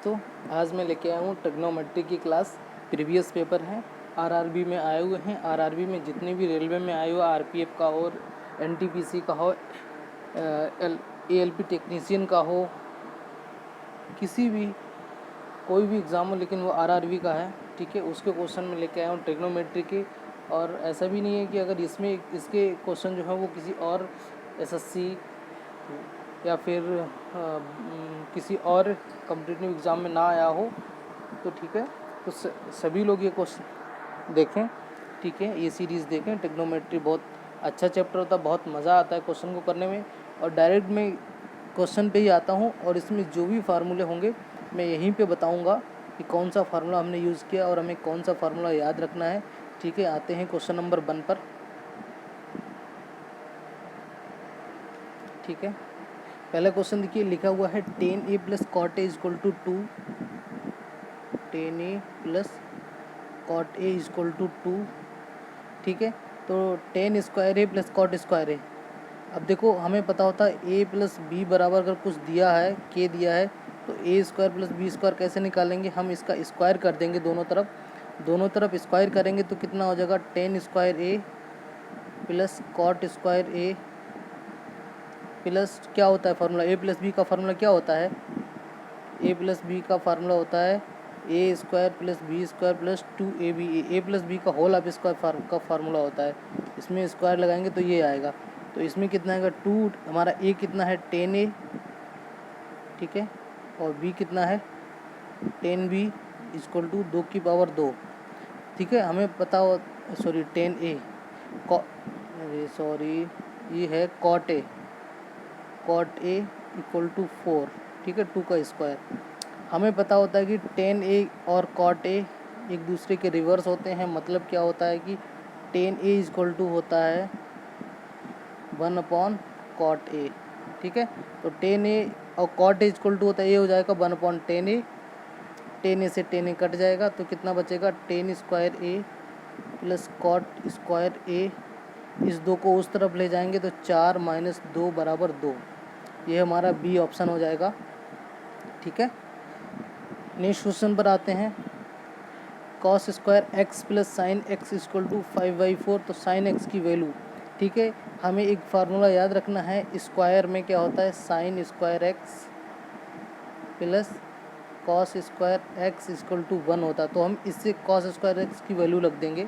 दोस्तों, आज मैं लेके आया हूँ ट्रिग्नोमेट्री की क्लास। प्रीवियस पेपर हैं, आरआरबी में आए हुए हैं। आरआरबी में जितने भी रेलवे में आए हुए, आरपीएफ का हो, एनटीपीसी का हो, एएलपी टेक्नीशियन का हो, किसी भी कोई भी एग्ज़ाम हो, लेकिन वो आरआरबी का है, ठीक है। उसके क्वेश्चन में लेके आया हूँ ट्रिग्नोमेट्री के। और ऐसा भी नहीं है कि अगर इसमें इसके क्वेश्चन जो है वो किसी और एसएससी या फिर किसी और कॉम्पिटिटिव एग्ज़ाम में ना आया हो तो ठीक है। तो सभी लोग ये क्वेश्चन देखें, ठीक है। ये सीरीज़ देखें। ट्रिग्नोमेट्री बहुत अच्छा चैप्टर होता है, बहुत मज़ा आता है क्वेश्चन को करने में। और डायरेक्ट मैं क्वेश्चन पे ही आता हूँ और इसमें जो भी फार्मूले होंगे मैं यहीं पे बताऊँगा कि कौन सा फार्मूला हमने यूज़ किया और हमें कौन सा फार्मूला याद रखना है, ठीक है। आते हैं क्वेश्चन नंबर 1 पर, ठीक है। पहला क्वेश्चन देखिए, लिखा हुआ है 10a + cot a = 2, 10a + cot a = 2, ठीक है। तो 10² a + cot स्क्वायर a। अब देखो, हमें पता होता है a + b बराबर अगर कुछ दिया है, k दिया है, तो a² + b² कैसे निकालेंगे। हम इसका स्क्वायर कर देंगे दोनों तरफ स्क्वायर करेंगे तो कितना हो जाएगा 10² a + cot² a प्लस क्या होता है फार्मूला, a + b का फार्मूला क्या होता है, a + b का फार्मूला होता है a² + b² + 2ab। a + b का होल ऑफ स्क्वायर का फार्मूला होता है। इसमें स्क्वायर लगाएंगे तो ये आएगा। तो इसमें कितना आएगा 2, हमारा a कितना है 10a, ठीक है, और b कितना है 10b = 2 की पावर 2, ठीक है। हमें पता हो, सॉरी 10a सॉरी ये है cot a = 4, ठीक है, 2 का स्क्वायर। हमें पता होता है कि 10a और cot a एक दूसरे के रिवर्स होते हैं। मतलब क्या होता है कि 10a = होता है 1/cot a, ठीक है। तो 10a और cot a = होता है, ये हो जाएगा 1/10a। 10a से 10a कट जाएगा तो कितना बचेगा 10² a + cot² a। इस 2 को उस तरफ ले जाएंगे तो 4 - 2 = 2। ये हमारा बी ऑप्शन हो जाएगा, ठीक है। नेक्स्ट क्वेश्चन पर आते हैं। cos² x + sin x = 5/4। तो sin x की वैल्यू, ठीक है, हमें एक फार्मूला याद रखना है। स्क्वायर में क्या होता है sin² x + cos² x = 1 होता है। तो हम इससे cos² x की वैल्यू रख देंगे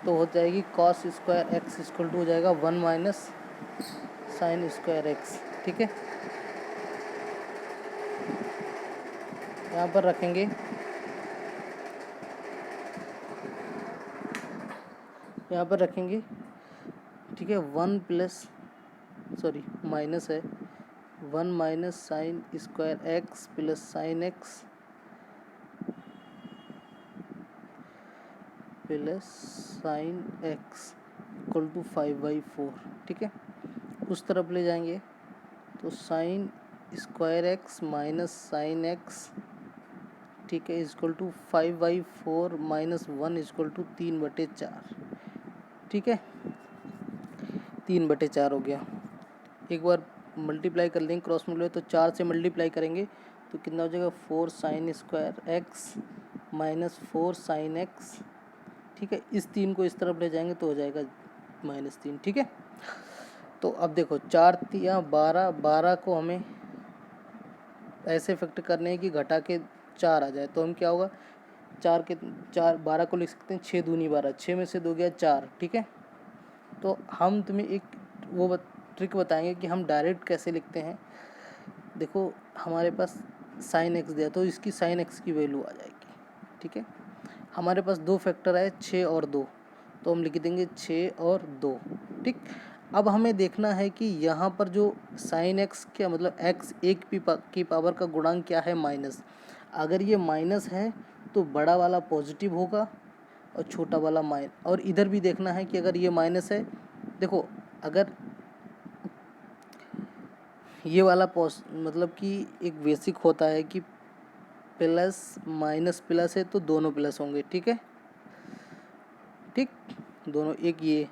तो हो जाएगी cos² x = हो जाएगा 1 - sin² x, ठीक है। यहाँ पर रखेंगे, यहाँ पर रखेंगे, ठीक है। 1 प्लस सॉरी माइनस है 1 - sin² x + sin x + sin x = 5/4, ठीक है। उस तरफ ले जाएंगे तो sin² x - sin x, ठीक है, = 5/4 - 1 = 3/4, ठीक है। 3/4 हो गया। एक बार मल्टीप्लाई कर लेंगे क्रॉस मल्टीप्लाई, तो 4 से मल्टीप्लाई करेंगे तो कितना हो जाएगा 4 sin² x - 4 sin x, ठीक है। इस 3 को इस तरफ ले जाएंगे तो हो जाएगा -3, ठीक है। तो अब देखो 4 या 12 को हमें ऐसे इफेक्ट करने हैं कि घटा के 4 आ जाए। तो हम क्या होगा 12 को लिख सकते हैं 6 दूनी 12, 6 में से 2 गया 4, ठीक है। तो हम तुम्हें एक वो ट्रिक बताएंगे कि हम डायरेक्ट कैसे लिखते हैं। देखो, हमारे पास sin x दिया तो इसकी sin x की वैल्यू आ जाएगी, ठीक है। हमारे पास 2 फैक्टर है 6 और 2, तो हम लिख देंगे 6 और 2, ठीक। अब हमें देखना है कि यहाँ पर जो sin x क्या मतलब x 1 की पावर का गुणांक क्या है माइनस। अगर ये माइनस है तो बड़ा वाला पॉजिटिव होगा और छोटा वाला माइनस। और इधर भी देखना है कि अगर ये माइनस है, देखो अगर ये वाला मतलब कि एक बेसिक होता है कि प्लस माइनस प्लस है तो दोनों प्लस होंगे, ठीक है, ठीक, दोनों एक ये।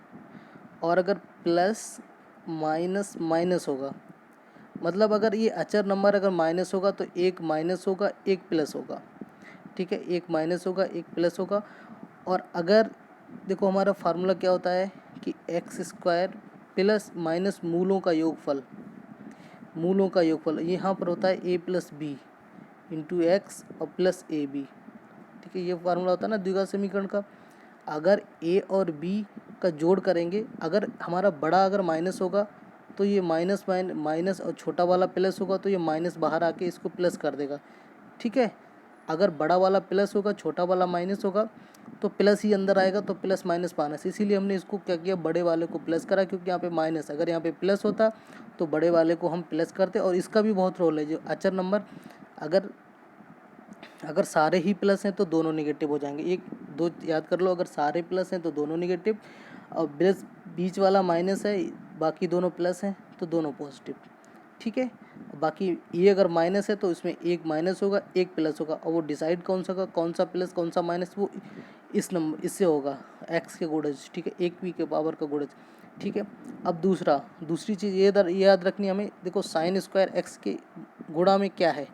और अगर प्लस माइनस माइनस होगा मतलब अगर ये अचर नंबर अगर माइनस होगा तो एक माइनस होगा एक प्लस होगा, ठीक है, एक माइनस होगा एक प्लस होगा। और अगर देखो हमारा फार्मूला क्या होता है कि एक्स स्क्वायर प्लस माइनस मूलों का योगफल, मूलों का योगफल यहाँ पर होता है A plus B into x और प्लस ए बी, ठीक है, ये फार्मूला होता है ना द्विघात समीकरण का। अगर ए और बी का जोड़ करेंगे, अगर हमारा बड़ा अगर माइनस होगा तो ये माइनस माइनस और छोटा वाला प्लस होगा तो ये माइनस बाहर आके इसको प्लस कर देगा, ठीक है। अगर बड़ा वाला प्लस होगा छोटा वाला माइनस होगा तो प्लस ही अंदर आएगा, तो प्लस माइनस माइनस, इसीलिए हमने इसको क्या किया, बड़े वाले को प्लस करा, क्योंकि यहाँ पे माइनस, अगर यहाँ पे प्लस होता तो बड़े वाले को हम प्लस करते। और इसका भी बहुत रोल है, जो अचर नंबर अगर सारे ही प्लस हैं तो दोनों निगेटिव हो जाएंगे, एक दो याद कर लो, अगर सारे प्लस हैं तो दोनों निगेटिव, और बीच वाला माइनस है, बाकी दोनों प्लस हैं तो दोनों पॉजिटिव, ठीक है। बाकी ये अगर माइनस है तो इसमें एक माइनस होगा एक प्लस होगा, और वो डिसाइड कौन सा होगा, कौन सा प्लस कौन सा माइनस, वो इस नंबर इससे होगा, एक्स के गुणज, ठीक है, एक पी के पावर का गुणज, ठीक है। अब दूसरी चीज़ ये याद रखनी हमें, देखो साइन स्क्वायर एक्स के गुणा में क्या है,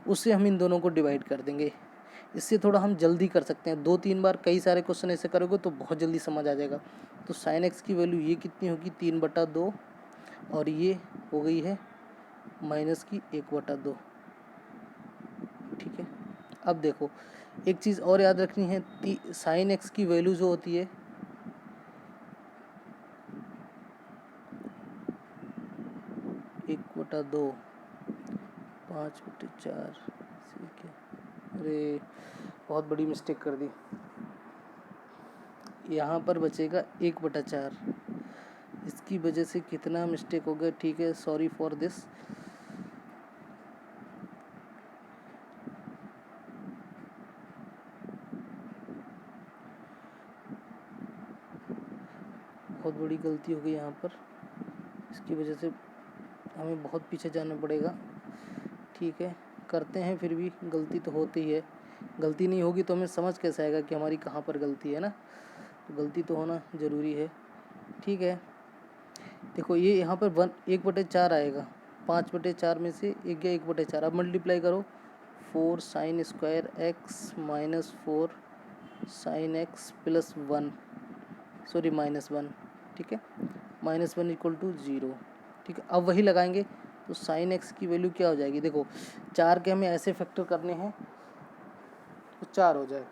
उससे हम इन दोनों को डिवाइड कर देंगे। इससे थोड़ा हम जल्दी कर सकते हैं, 2-3 बार कई सारे क्वेश्चन ऐसे करोगे तो बहुत जल्दी समझ आ जाएगा। तो साइन एक्स की वैल्यू ये कितनी होगी, 3/2, और ये हो गई है माइनस की 1/2, ठीक है। अब देखो एक चीज़ और याद रखनी है, साइन एक्स की वैल्यू जो होती है 1/2, 5/4, ठीक है। अरे बहुत बड़ी मिस्टेक कर दी, यहाँ पर बचेगा 1/4, इसकी वजह से कितना मिस्टेक हो गया, ठीक है, सॉरी फॉर दिस। बहुत बड़ी गलती हो गई यहाँ पर, इसकी वजह से हमें बहुत पीछे जाना पड़ेगा, ठीक है, करते हैं, फिर भी गलती तो होती ही है, गलती नहीं होगी तो हमें समझ कैसे आएगा कि हमारी कहाँ पर गलती है ना, तो गलती तो होना ज़रूरी है, ठीक है। देखो ये यहाँ पर 1/4 आएगा, 5/4 में से एक गया 1/4, अब मल्टीप्लाई करो, 4 sine square x minus 4 sign x plus 1, sorry -1, ठीक है, -1 = 0, ठीक है। अब वही लगाएंगे तो साइन एक्स की वैल्यू क्या हो जाएगी, देखो 4 के हमें ऐसे फैक्टर करने हैं तो 4 हो जाए,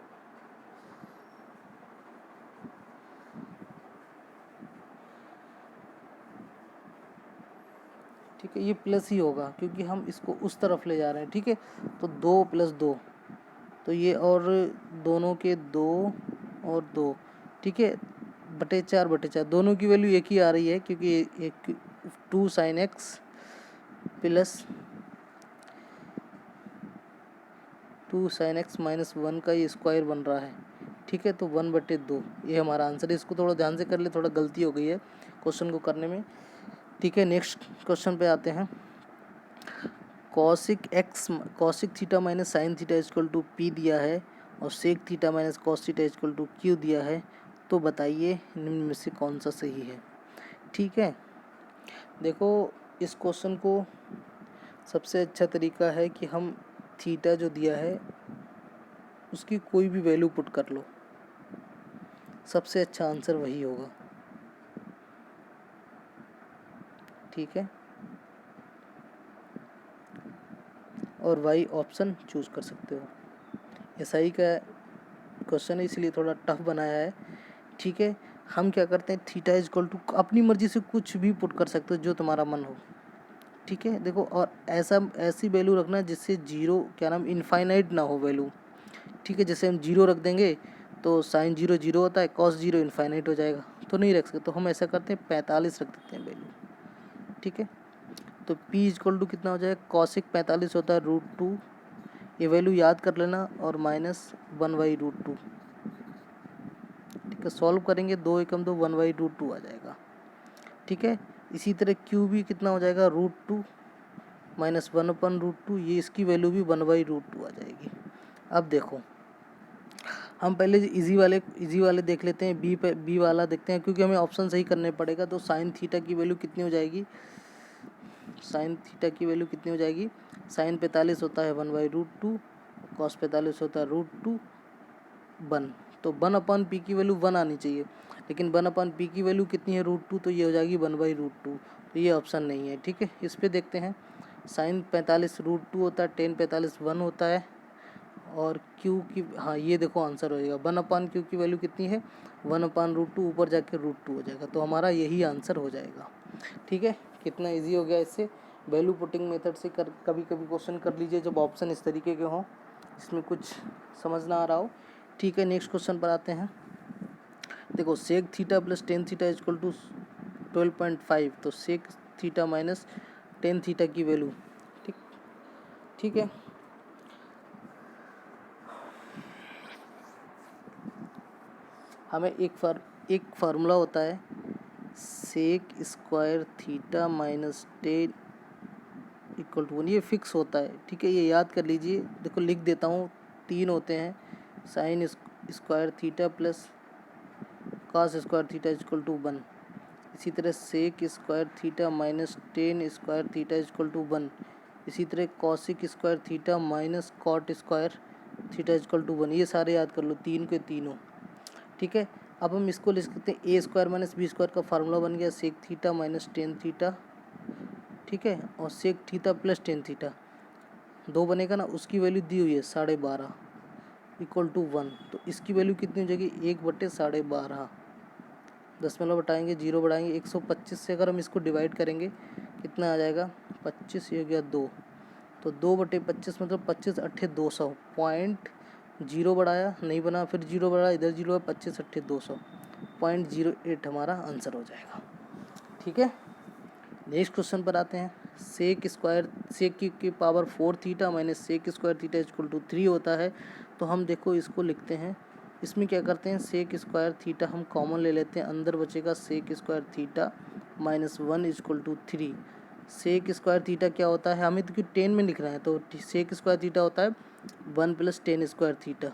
ठीक है, ये प्लस ही होगा क्योंकि हम इसको उस तरफ ले जा रहे हैं, ठीक है। तो 2 + 2 तो ये, और दोनों के 2 और 2, ठीक है, /4 दोनों की वैल्यू एक ही आ रही है, क्योंकि एक 2 sign x plus 2 sine x minus 1 का ये स्क्वायर बन रहा है, ठीक है। तो 1/2 ये हमारा आंसर है, इसको थोड़ा ध्यान से कर ले, थोड़ा गलती हो गई है क्वेश्चन को करने में, ठीक है। नेक्स्ट क्वेश्चन पे आते हैं, cosec theta minus sine theta = P दिया है और sec theta minus cos theta = Q दिया है, तो बताइए निम्न में से कौन सा सही है, ठीक है। देखो इस क्वेश्चन को सबसे अच्छा तरीका है कि हम थीटा जो दिया है उसकी कोई भी वैल्यू पुट कर लो, सबसे अच्छा आंसर वही होगा, ठीक है। और वाई ऑप्शन चूज़ कर सकते हो, एसआई का क्वेश्चन है इसलिए थोड़ा टफ बनाया है, ठीक है। हम क्या करते हैं, थीटा = अपनी मर्जी से कुछ भी पुट कर सकते हो जो तुम्हारा मन हो, ठीक है। देखो और ऐसी वैल्यू रखना जिससे जीरो क्या नाम इनफाइनाइट ना हो वैल्यू, ठीक है। जैसे हम 0 रख देंगे तो साइन 0 0 होता है, कॉस 0 इनफाइनाइट हो जाएगा, तो नहीं रख सकते, तो हम ऐसा करते हैं 45 रख देते हैं वैल्यू, ठीक है। तो P = कितना हो जाएगा, कॉसिक 45 होता है √2, ये वैल्यू याद कर लेना, और -1/√2, ठीक है। सॉल्व करेंगे 2 एकम 2 1/√2 आ जाएगा, ठीक है। इसी तरह Q भी कितना हो जाएगा, √2 -1/√2, ये इसकी वैल्यू भी 1/√2 आ जाएगी। अब देखो हम पहले इजी वाले देख लेते हैं, बी वाला देखते हैं, क्योंकि हमें ऑप्शन सही करने पड़ेगा। तो साइन थीटा की वैल्यू कितनी हो जाएगी, साइन थीटा की वैल्यू कितनी हो जाएगी, साइन 45 होता है 1/√2, कॉस 45 होता है √2 1, तो 1 पी की वैल्यू 1 आनी चाहिए, लेकिन 1 पी की वैल्यू कितनी है √2, तो ये हो जाएगी 1/√2, तो ये ऑप्शन नहीं है। ठीक है, इस पे देखते हैं, साइन 45 √2 होता है, टेन 45 1 होता है, और क्यू की, हाँ ये देखो आंसर हो जाएगा 1/क्यू की वैल्यू कितनी है 1/√2, ऊपर जाके √2 हो जाएगा, तो हमारा यही आंसर हो जाएगा। ठीक है, कितना इजी हो गया। इससे वैल्यू पुटिंग मेथड से कभी कभी क्वेश्चन कर लीजिए जब ऑप्शन इस तरीके के हों, इसमें कुछ समझ ना आ रहा हो। ठीक है, नेक्स्ट क्वेश्चन पर आते हैं। देखो sec theta plus ten theta equal to 12.5, तो sec theta minus ten theta की वैल्यू। ठीक है, हमें एक फार्मूला होता है sec square theta minus tan equal to 1, ये फिक्स होता है। ठीक है, ये याद कर लीजिए। देखो लिख देता हूँ, 3 होते हैं, sine square theta plus cos square theta equal to 1। इसी तरह sec square theta minus tan square theta equal to 1। इसी तरह cosec square theta minus cot square theta equal to 1। ये सारे याद कर लो, 3 के तीनों। ठीक है, अब हम इसको लिख सकते हैं A square minus B square का फार्मूला बन गया sec theta minus ten theta. ठीक है, और sec theta plus ten theta 2 बनेगा ना, उसकी वैल्यू दी हुई है 12.5 इक्वल टू 1, तो इसकी वैल्यू कितनी हो जाएगी 1/12.5। 10 बटाएंगे, 0 बढ़ाएंगे, 125 से अगर हम इसको डिवाइड करेंगे कितना आ जाएगा 25, ये हो गया 2, तो 2/25 मतलब 25 अट्ठे 200, 0.0 बढ़ाया नहीं बना, फिर 0 बढ़ाया, इधर 0 है, 25 अट्ठे 200, 0.08 हमारा आंसर हो जाएगा। ठीक है, नेक्स्ट क्वेश्चन पर आते हैं। सेक की power 4 theta minus sec square theta equal to 3 होता है, तो हम देखो इसको लिखते हैं। इसमें क्या करते हैं, सेक स्क्वायर थीटा हम कॉमन ले लेते हैं, अंदर बचेगा sec square theta minus 1 equal to 3। Sec square theta क्या होता है, हमें तो क्यों 10 में लिख रहे हैं, तो सेक स्क्वायर थीटा होता है 1 + 10 स्क्वायर थीटा।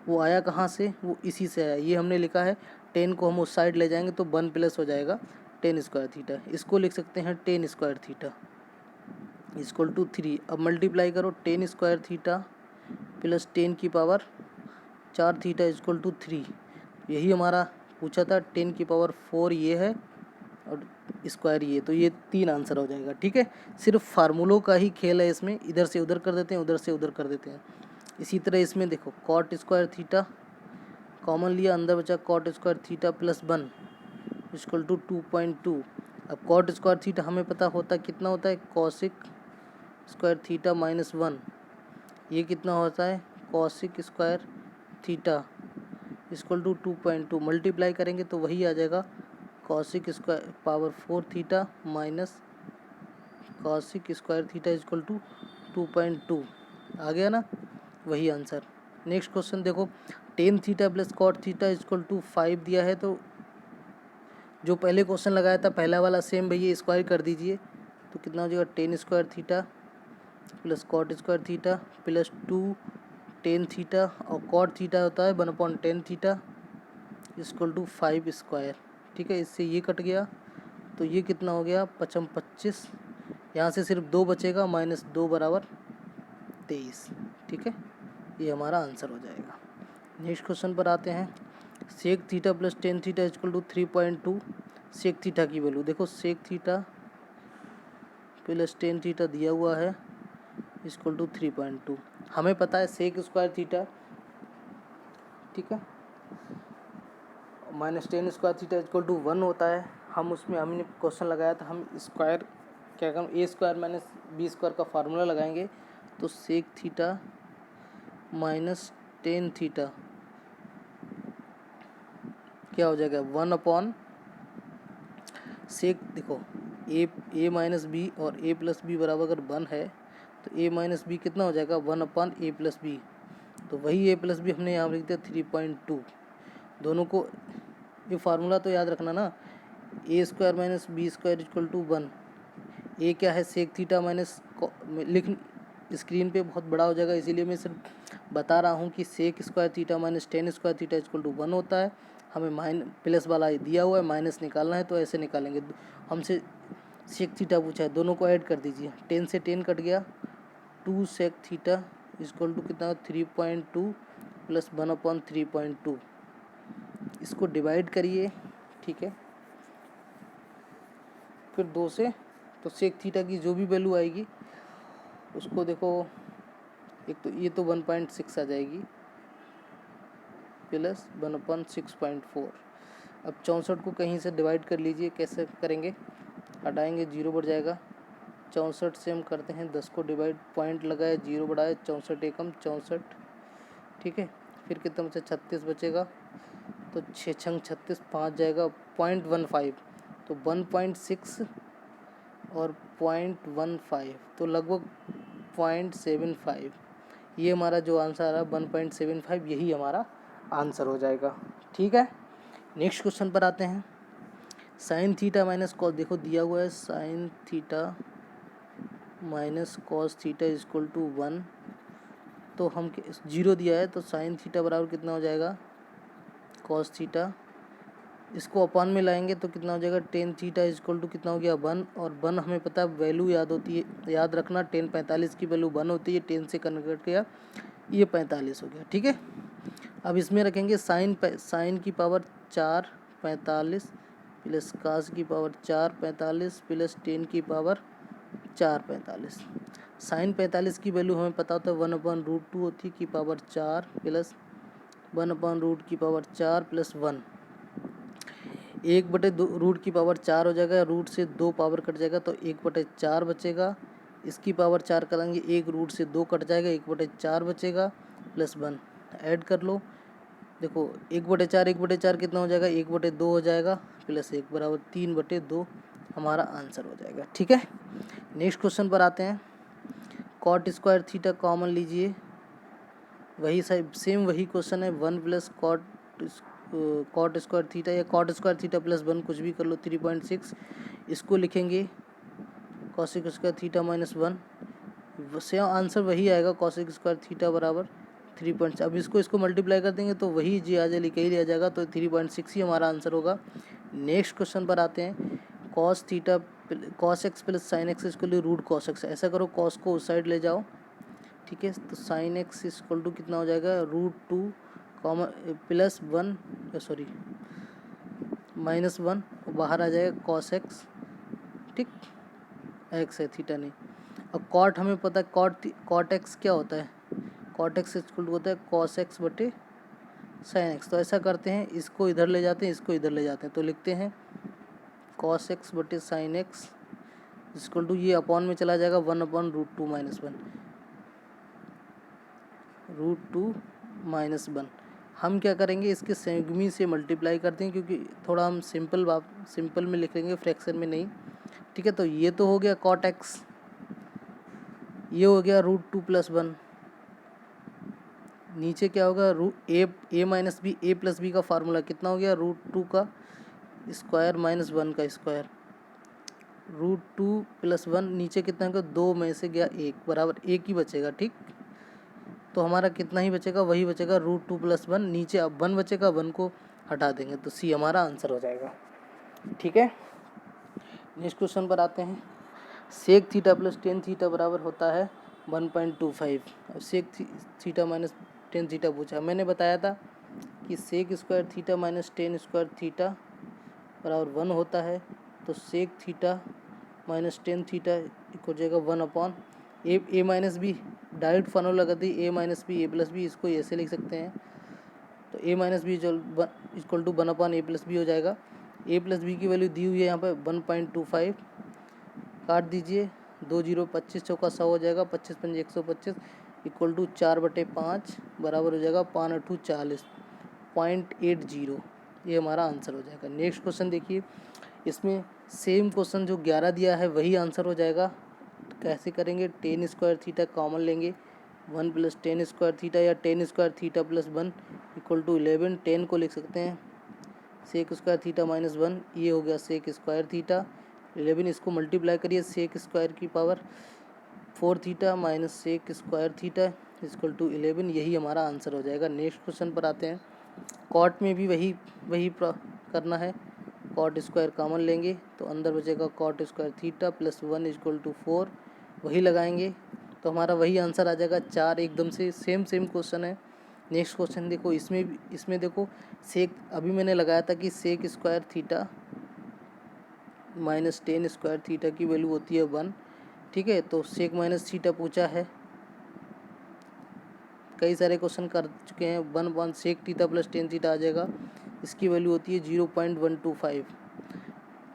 वो आया कहाँ से, वो इसी से आया, ये हमने लिखा है 10 को हम उस साइड ले जाएंगे तो 1 प्लस हो जाएगा 10 स्क्वायर थीटा। इसको लिख सकते हैं 10 स्क्वायर थीटा इक्वल टू 3। अब मल्टीप्लाई करो 10 स्क्वायर थीटा प्लस 10 की पावर 4 थीटा इक्वल टू 3। यही हमारा पूछा था, 10 की पावर 4 ये है और स्क्वायर ये, तो ये 3 आंसर हो जाएगा। ठीक है, सिर्फ फार्मूलों का ही खेल है इसमें, इधर से उधर कर देते हैं, उधर से उधर कर देते हैं। इसी तरह इसमें देखो कॉट स्क्वायर थीटा कॉमन लिया, अंदर बचा cot square theta plus 1 equal to 2.2। अब कॉट स्क्वायर थीटा हमें पता होता है कितना होता है, कॉसिक स्क्वायर थीटा माइनस 1, ये कितना होता है cosec square theta equal to 2.2। Multiply करेंगे तो वही आ जाएगा cosec square power 4 theta minus cosec square theta equal to 2.2। आ गया ना, वही आंसर। नेक्स्ट क्वेश्चन देखो, tan theta plus cot theta equal to 5 दिया है, तो जो पहले क्वेश्चन लगाया था पहला वाला सेम भैया स्क्वायर कर दीजिए, तो कितना हो जाएगा 10 square theta plus cot square theta plus 2 tan theta, और कॉट थीटा होता है 1/10 थीटा इक्वल टू 5 स्क्वायर। ठीक है, इससे ये कट गया, तो ये कितना हो गया 25, यहाँ से सिर्फ 2 बचेगा, -2 = 23। ठीक है, ये हमारा आंसर हो जाएगा। नेक्स्ट क्वेश्चन पर आते हैं। Sec theta plus ten theta equal to 3.2। Sec theta की वैल्यू देखो, sec theta plus ten theta दिया हुआ है इक्वल टू 3.2। हमें पता है सेक स्क्वायर थीटा, ठीक है, -10 स्क्वायर थीटा इक्वल टू 1 होता है। हम उसमें हमने क्वेश्चन लगाया था, हम स्क्वायर क्या करें, ए स्क्वायर माइनस बी स्क्वायर का फार्मूला लगाएंगे, तो सेक थीटा -10 थीटा क्या हो जाएगा 1/, सेक देखो ए माइनस बी और ए प्लस बी बराबर अगर 1 है, तो ए माइनस बी कितना हो जाएगा 1/a प्लस बी, तो वही ए प्लस बी हमने यहाँ लिख दिया 3.2। दोनों को ये फार्मूला तो याद रखना ना, A square minus B square equal to 1। A क्या है सेक थीटा माइनस, लिख स्क्रीन पे बहुत बड़ा हो जाएगा, इसीलिए मैं सिर्फ बता रहा हूँ कि sec square theta minus tan square theta equal to 1 होता है। हमें प्लस वाला दिया हुआ है, माइनस निकालना है, तो ऐसे निकालेंगे। हमसे सेक थीटा पूछा है, दोनों को ऐड कर दीजिए। 10 से 10 कट गया, 2 सेक थीटा इक्वल टू कितना 3.2 प्लस 1/3.2। इसको डिवाइड करिए, ठीक है, फिर 2 से, तो सेक थीटा की जो भी वैल्यू आएगी उसको देखो, एक तो ये तो 1.6 आ जाएगी प्लस 1/6.4। अब 64 को कहीं से डिवाइड कर लीजिए, कैसे करेंगे, हटाएंगे 0 बढ़ जाएगा। 64 से हम करते हैं 10 को डिवाइड, पॉइंट लगाए 0 बढ़ाए, 64 एकम 64, ठीक है। फिर कितना बचा, 36 बचेगा, तो 6 छंग 36, 5 जाएगा 0.15, तो 1.6 और 0.15 तो लगभग 0.75। ये हमारा जो आंसर आ रहा है 1.75, यही हमारा आंसर हो जाएगा, ठीक है। नेक्स्ट क्वेश्चन पर आते हैं। साइन थीटा माइनस कॉस, देखो दिया हुआ है sine theta minus cos theta equal to 1, तो हम 0 दिया है, तो साइन थीटा बराबर कितना हो जाएगा, कॉस थीटा, इसको अपान में लाएंगे तो कितना हो जाएगा, टेन थीटा इक्वल टू कितना हो गया 1, और 1 हमें पता है वैल्यू याद होती है, याद रखना 10 45 की वैल्यू 1 होती है, 10 से कन्वर्ट किया, ये 45 हो गया, ठीक है। अब इसमें रखेंगे साइन की पावर 4 45 प्लस कास की पावर 4 45 प्लस 10 की पावर 4 45। साइन 45 की वैल्यू हमें पता होता है 1/√2 होती है, की पावर 4 प्लस 1/रूट की पावर 4 प्लस 1, 1/2 रूट की पावर 4 हो जाएगा, रूट से 2 पावर कट जाएगा तो 1/4 बचेगा, इसकी पावर 4 करेंगे, 1 रूट से 2 कट जाएगा, 1/4 बचेगा प्लस 1, ऐड कर लो, देखो 1/4 कितना हो जाएगा, 1/2 हो जाएगा, प्लस 1 बराबर 3/2 हमारा आंसर हो जाएगा, ठीक है। नेक्स्ट क्वेश्चन पर आते हैं। कॉट स्क्वायर थीटा कॉमन लीजिए, वही सेम वही क्वेश्चन है, 1 प्लस कॉट स्क्वायर थीटा या कॉट स्क्वायर थीटा प्लस 1 कुछ भी कर लो, 3.6, इसको लिखेंगे cosec square theta minus 1, same answer वही आएगा, कॉसिक स्क्वायर थीटा बराबर 3. अब इसको मल्टीप्लाई कर देंगे तो वही जी आ जाए, कहीं लिया जाएगा, तो 3.6 ही हमारा आंसर होगा। नेक्स्ट क्वेश्चन पर आते हैं। Cos theta cos x plus sine x इसको लिए रूट कॉस एक्स, ऐसा करो कॉस को उस साइड ले जाओ, ठीक है, तो साइन एक्स इक्वल टू कितना हो जाएगा, √2 प्लस 1 सॉरी -1, बाहर आ जाएगा कॉस एक्स, ठीक, एक्स है थीटा नहीं। अब कॉट हमें पता है, कॉट एक्स क्या होता है, कॉट एक्स इक्वल टू होता है कॉस एक्स बटे साइन एक्स, तो ऐसा करते हैं, इसको इधर ले जाते हैं, इसको इधर ले जाते हैं, तो लिखते हैं कॉस एक्स बटे साइन एक्स इक्वल टू, ये अपॉन में चला जाएगा 1/√2 माइनस 1, √2 माइनस 1। हम क्या करेंगे, इसके सेगमी से मल्टीप्लाई करते हैं, क्योंकि थोड़ा हम सिंपल में लिख लेंगे, फ्रैक्शन में नहीं, ठीक है। तो ये तो हो गया कॉट एक्स, ये हो गया √2 प्लस 1, नीचे क्या होगा, ए minus B, A plus B का फार्मूला कितना हो गया, √2 का स्क्वायर माइनस 1 का स्क्वायर, √2 प्लस 1, नीचे कितना होगा, 2 में से गया 1 बराबर 1 ही बचेगा, ठीक। तो हमारा कितना ही बचेगा, वही बचेगा √2 प्लस 1, नीचे अब 1 बचेगा, 1 को हटा देंगे तो सी हमारा आंसर हो जाएगा, ठीक है। नेक्स्ट क्वेश्चन पर आते हैं। Sec theta plus ten theta बराबर होता है 1.25। अब sec theta minus ten theta पूछा, मैंने बताया था कि sec square theta minus tan square theta बराबर 1 होता है, तो sec theta minus ten theta हो जाएगा 1 A minus B, direct formula लगाती है, A minus B A plus B, इसको ऐसे लिख सकते हैं, तो A minus B equal to 1 A plus B हो जाएगा। ए प्लस बी की वैल्यू दी हुई है यहाँ पर 1.25, काट दीजिए, 2 0 25 चौका 100 हो जाएगा, 25 पंजे 125 इक्वल टू 4/5 बराबर हो जाएगा 5 8 40, 0.80, ये हमारा आंसर हो जाएगा। नेक्स्ट क्वेश्चन देखिए, इसमें सेम क्वेश्चन जो 11 दिया है वही आंसर हो जाएगा। कैसे करेंगे, टेन स्क्वायर थीटा कॉमन लेंगे, 1 प्लस टेन स्क्वायर थीटा या tan square theta plus 1 equal to 11, 10 को लिख सकते हैं सेक स्क्वायर थीटा माइनस 1, ये हो गया सेक स्क्वायर थीटा, 11 इसको मल्टीप्लाई करिए, सेक स्क्वायर की power 4 theta minus sec square theta equal to 11, यही हमारा आंसर हो जाएगा। नेक्स्ट क्वेश्चन पर आते हैं। कॉट में भी वही करना है, कॉट स्क्वायर कॉमन लेंगे तो अंदर बचेगा cot square theta plus 1 equal to 4, वही लगाएंगे तो हमारा वही आंसर आ जाएगा 4। एकदम से सेम क्वेश्चन है। नेक्स्ट क्वेश्चन देखो, इसमें देखो सेक अभी मैंने लगाया था कि sec square theta minus tan square theta की वैल्यू होती है 1, ठीक है। तो सेक माइनस थीटा पूछा है, कई सारे क्वेश्चन कर चुके हैं। 1 sec theta plus ten theta आ जाएगा, इसकी वैल्यू होती है 0.125,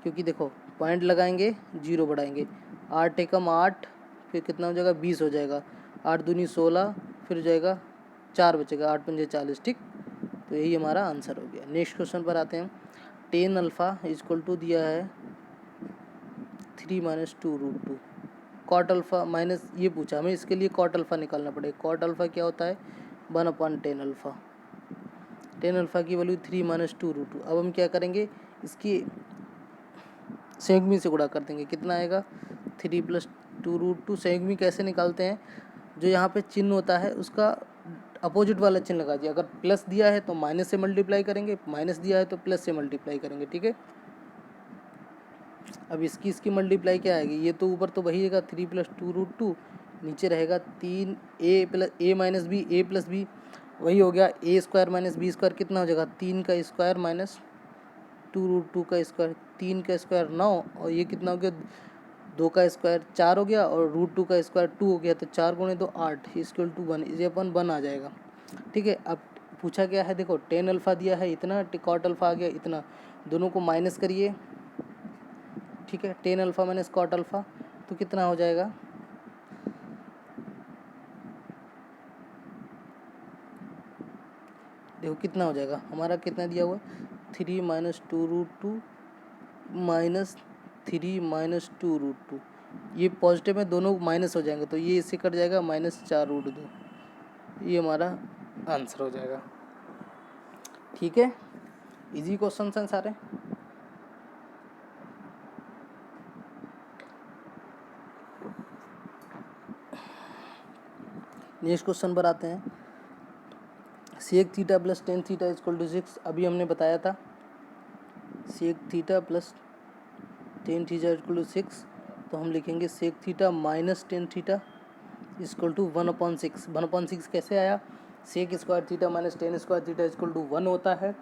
क्योंकि देखो पॉइंट लगाएंगे 0 बढ़ाएंगे, 8 एकम 8, फिर कितना हो जाएगा 20 हो जाएगा, 8 दूनी 16, फिर हो जाएगा 4 बचेगा, 8 पंजे 40, ठीक। तो यही हमारा आंसर हो गया। नेक्स्ट क्वेश्चन पर आते हैं। टेन अल्फ़ा इक्वल टू दिया है 3 माइनस 2√2, कॉट अल्फ़ा माइनस ये पूछा हमें, इसके लिए कॉट अल्फ़ा निकालना पड़ेगा। कॉट अल्फ़ा क्या होता है 1/10 अल्फ़ा, 10 अल्फ़ा की वैल्यू 3 माइनस 2√2। अब हम क्या करेंगे, इसकी सेंगमी से गुणा कर देंगे, कितना आएगा 3 प्लस 2√2। सेंगमी कैसे निकालते हैं, जो यहाँ पे चिन्ह होता है उसका अपोजिट वाला चिन्ह लगा दिया, अगर प्लस दिया है तो माइनस से मल्टीप्लाई करेंगे, माइनस दिया है तो प्लस से मल्टीप्लाई करेंगे, ठीक है। अब इसकी मल्टीप्लाई क्या आएगी, ये तो ऊपर तो वही रहेगा 3 प्लस 2√2, नीचे रहेगा 3 ए plus A minus B, A plus B वही हो गया ए स्क्वायर माइनस बी स्क्वायर, कितना हो जाएगा 3 का स्क्वायर माइनस 2√2 का स्क्वायर, 3 का स्क्वायर 9, और ये कितना हो गया 2 का स्क्वायर 4 हो गया, और √2 का स्क्वायर 2 हो गया, तो 4 गुणे 2 8 इक्वल टू 1, इसे अपन 1 आ जाएगा, ठीक है। अब पूछा क्या है, देखो 10 अल्फ़ा दिया है इतना, कॉट अल्फ़ा आ गया इतना, दोनों को माइनस करिए, ठीक है। 10 अल्फ़ा माइनस कॉट अल्फ़ा तो कितना हो जाएगा, देखो कितना हो जाएगा हमारा, कितना दिया हुआ 3 माइनस 2√2 माइनस 3 माइनस 2√2, ये पॉजिटिव में दोनों माइनस हो जाएंगे तो ये इससे कट जाएगा -4√2, ये हमारा आंसर हो जाएगा, ठीक है। इजी क्वेश्चन हैं सारे। नेक्स्ट क्वेश्चन पर आते हैं। Sec theta plus ten theta equal to 6, अभी हमने बताया था sec theta plus ten theta equal to 6, तो हम लिखेंगे sec theta minus ten theta equal to 1/6। 1/6 कैसे आया, sec square theta minus tan square theta equal to 1 होता है,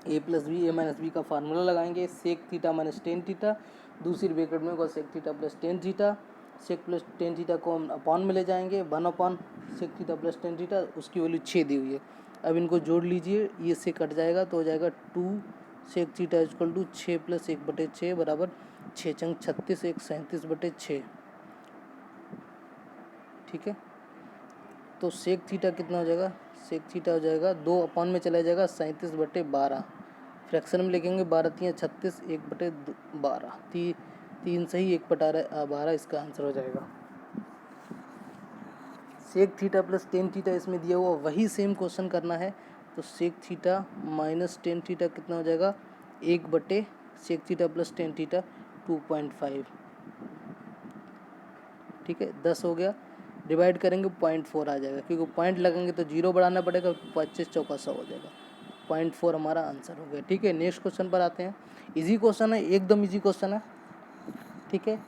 A plus B A minus B का फार्मूला लगाएंगे, sec theta minus ten theta, दूसरी ब्रैकेट में होगा sec theta plus ten theta, sec plus ten theta को हम upon में ले जाएंगे, 1/सेक थीटा प्लस टेन थीटा, उसकी वैल्यू 6 दी हुई है। अब इनको जोड़ लीजिए, ये से कट जाएगा तो हो जाएगा 2 sec theta equal to 6 plus 1/6 बराबर 6 चंग 36, 1 37/6, ठीक है। तो सेक थीटा कितना हो जाएगा, सेक थीटा हो जाएगा 2 अपॉन में चला जाएगा 37/12, फ्रैक्शन में लिखेंगे 12×3 = 36, 1/12, 3 सही 1/12, इसका आंसर हो जाएगा। Sec theta plus ten theta इसमें दिया हुआ वही सेम क्वेश्चन करना है, तो sec theta minus ten theta कितना हो जाएगा 1/सेक थीटा प्लस टेन थीटा 2.5, ठीक है। 10 हो गया, डिवाइड करेंगे 0.4 आ जाएगा, क्योंकि पॉइंट लगेंगे तो 0 बढ़ाना पड़ेगा, 25 चौका 100 हो जाएगा, 0.4 हमारा आंसर हो गया, ठीक है। नेक्स्ट क्वेश्चन पर आते हैं। इजी क्वेश्चन है, एकदम इजी क्वेश्चन है, ठीक है।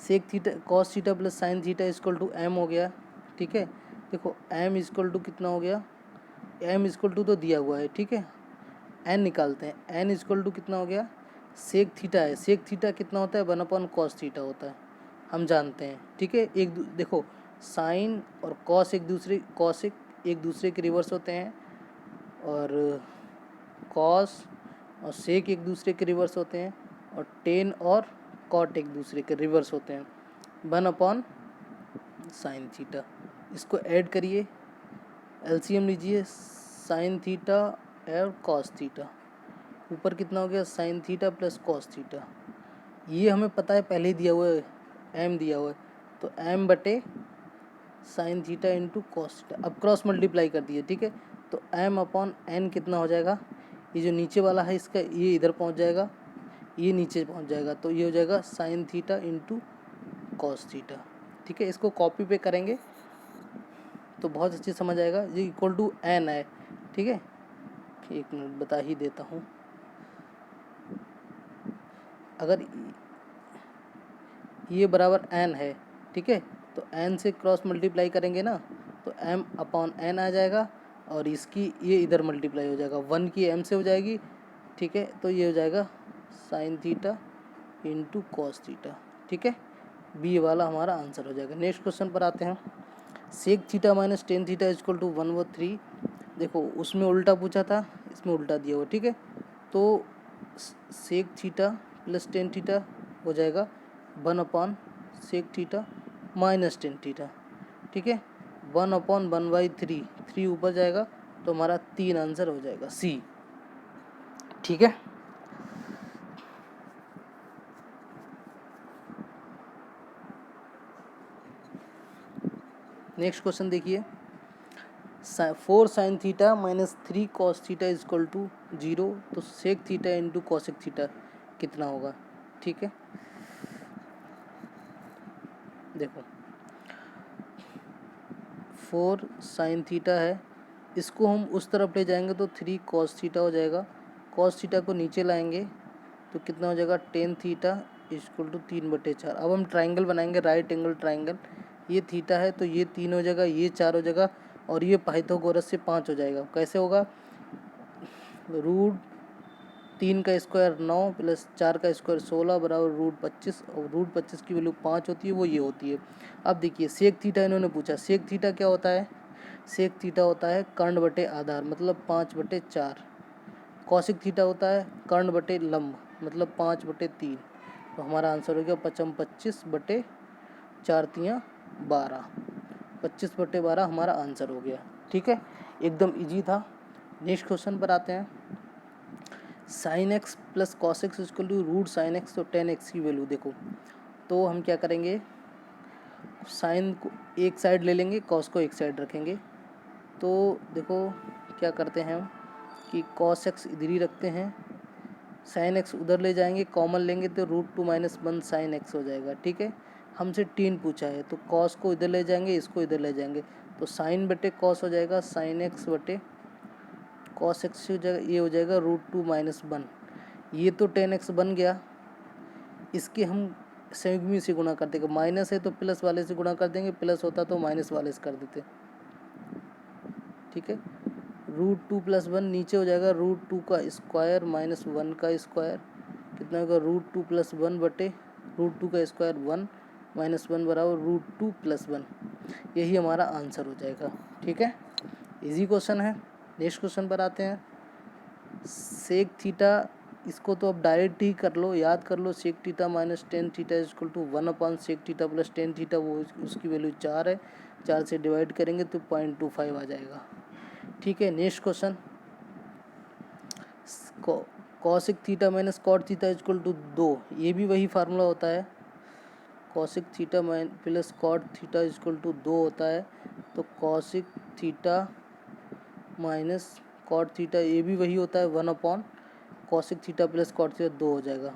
Sec theta cos theta plus sine theta equal to M हो गया, ठीक है। देखो एम इक्वल टू कितना हो गया, एम इक्वल टू तो दिया हुआ है, ठीक है। एन निकालते हैं, एन इक्वल टू कितना हो गया, सेक थीटा है, सेक थीटा कितना होता है 1/कॉस थीटा होता है, हम जानते हैं, ठीक है। देखो साइन और कॉस एक दूसरे के रिवर्स होते हैं, और कॉस और सेक एक दूसरे के रिवर्स होते हैं, और टेन और कॉट एक दूसरे के रिवर्स होते हैं, 1/साइन थीटा। इसको ऐड करिए, एलसीएम लीजिए, साइन थीटा और कॉस थीटा, ऊपर कितना हो गया sine theta plus cos theta, ये हमें पता है पहले ही दिया हुआ है, एम दिया हुआ है, तो m/साइन थीटा इंटू कॉस थीटा, अब क्रॉस मल्टीप्लाई कर दिए, ठीक है। तो m/n कितना हो जाएगा, ये जो नीचे वाला है इसका ये इधर पहुंच जाएगा, ये नीचे पहुंच जाएगा, तो ये हो जाएगा sine theta into cos theta, ठीक है। इसको कॉपी पे करेंगे तो बहुत अच्छी समझ आएगा, ये इक्वल टू n है, ठीक है। एक मिनट बता ही देता हूँ, अगर ये बराबर n है, ठीक है, तो n से क्रॉस मल्टीप्लाई करेंगे ना तो m अपॉन n आ जाएगा और इसकी ये इधर मल्टीप्लाई हो जाएगा, 1 की m से हो जाएगी, ठीक है, तो ये हो जाएगा sine theta into cos theta, ठीक है, बी वाला हमारा आंसर हो जाएगा। नेक्स्ट क्वेश्चन पर आते हैं। Sec theta minus ten theta equal to 1/3। देखो उसमें उल्टा पूछा था, इसमें उल्टा दिया हुआ, ठीक है, तो sec theta plus ten theta हो जाएगा 1 sec theta minus ten theta, ठीक है, 1/1/3, 3 ऊपर जाएगा तो हमारा 3 आंसर हो जाएगा सी, ठीक है। नेक्स्ट क्वेश्चन देखिए, 4 sine theta minus 3 cos theta equal to 0, तो sec theta into cosec theta कितना होगा, ठीक है। देखो 4 साइन थीटा है, इसको हम उस तरफ ले जाएंगे तो 3 कॉस थीटा हो जाएगा, कॉस थीटा को नीचे लाएंगे तो कितना हो जाएगा टेन थीटा इजक्वल टू 3/4। अब हम ट्राइंगल बनाएंगे, राइट एंगल ट्राइंगल, ये थीटा है तो ये 3 हो जाएगा, ये 4 हो जाएगा और ये पाइथागोरस से 5 हो जाएगा। कैसे होगा, रूट 3 का स्क्वायर 9 प्लस 4 का स्क्वायर 16 बराबर रूट 25, और रूट 25 की वैल्यू 5 होती है, वो ये होती है। अब देखिए सेक थीटा इन्होंने पूछा, सेक थीटा क्या होता है, सेक थीटा होता है कर्ण बटे आधार मतलब 5/4, कौशिक थीटा होता है कर्ण बटे लंब मतलब 5/3, तो हमारा आंसर हो गया 25/4 25/12 हमारा आंसर हो गया, ठीक है, एकदम इजी था। नेक्स्ट क्वेश्चन पर आते हैं। Sine x plus cos x equal to root sine x, तो 10x की वैल्यू देखो, तो हम क्या करेंगे, साइन को एक साइड ले लेंगे, कॉस को एक साइड रखेंगे, तो देखो क्या करते हैं हम कि कॉस एक्स इधर ही रखते हैं, साइन एक्स उधर ले जाएंगे, कॉमन लेंगे तो रूट 2 - 1 साइन एक्स हो जाएगा, ठीक है। हमसे 3 पूछा है तो कॉस को इधर ले जाएंगे, इसको इधर ले जाएंगे, तो साइन बटे कॉस हो जाएगा साइन एक्स बटे कॉस एक्स हो जाएगा, ये हो जाएगा रूट 2 - 1, ये तो 10x बन गया, इसके हम संयुग्मी से गुणा कर देंगे, माइनस है तो प्लस वाले से गुणा कर देंगे, प्लस होता तो माइनस वाले से कर देते, ठीक है। रूट 2 + 1 नीचे हो जाएगा रूट 2 का स्क्वायर माइनस 1 का स्क्वायर, कितना होगा रूट 2 + 1 बटे रूट 2 का स्क्वायर 1 - 1 बराबर रूट 2 + 1, यही हमारा आंसर हो जाएगा, ठीक है, इजी क्वेश्चन है। नेक्स्ट क्वेश्चन पर आते हैं। सेक थीटा, इसको तो अब डायरेक्ट ही कर लो, याद कर लो, sec theta minus ten theta equal to 1 sec theta plus ten theta, वो उसकी वैल्यू 4 है, 4 से डिवाइड करेंगे तो 0.25 आ जाएगा, ठीक है। Next question, cosec theta minus cot theta equal to 2, ये भी वही फार्मूला होता है, cosec theta plus cot theta equal to 2 होता है, तो cosec theta minus cot theta ये भी वही होता है 1 cosec theta plus cot theta 2 हो जाएगा।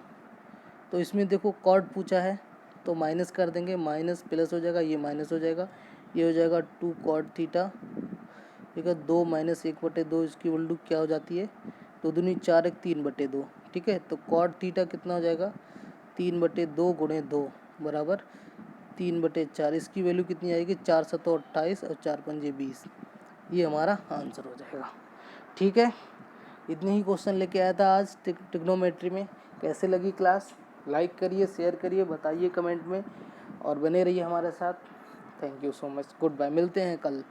तो इसमें देखो कॉट पूछा है तो माइनस कर देंगे, माइनस प्लस हो जाएगा, ये माइनस हो जाएगा, ये हो जाएगा 2 कॉट थीटा, ठीक है, 2 - 1/2, इसकी वैल्यू क्या हो जाती है, 2 दूनी 4 1 3/2, ठीक है, तो कॉट थीटा कितना हो जाएगा 3/2 × 2 बराबर 3/4, इसकी वैल्यू कितनी आएगी 4 7 28 और 4 5 20, ये हमारा आंसर हो जाएगा, ठीक है। इतने ही क्वेश्चन लेके आया था आज ट्रिग्नोमेट्री में। कैसे लगी क्लास, लाइक करिए, शेयर करिए, बताइए कमेंट में और बने रहिए हमारे साथ। Thank you so much, goodbye, मिलते हैं कल।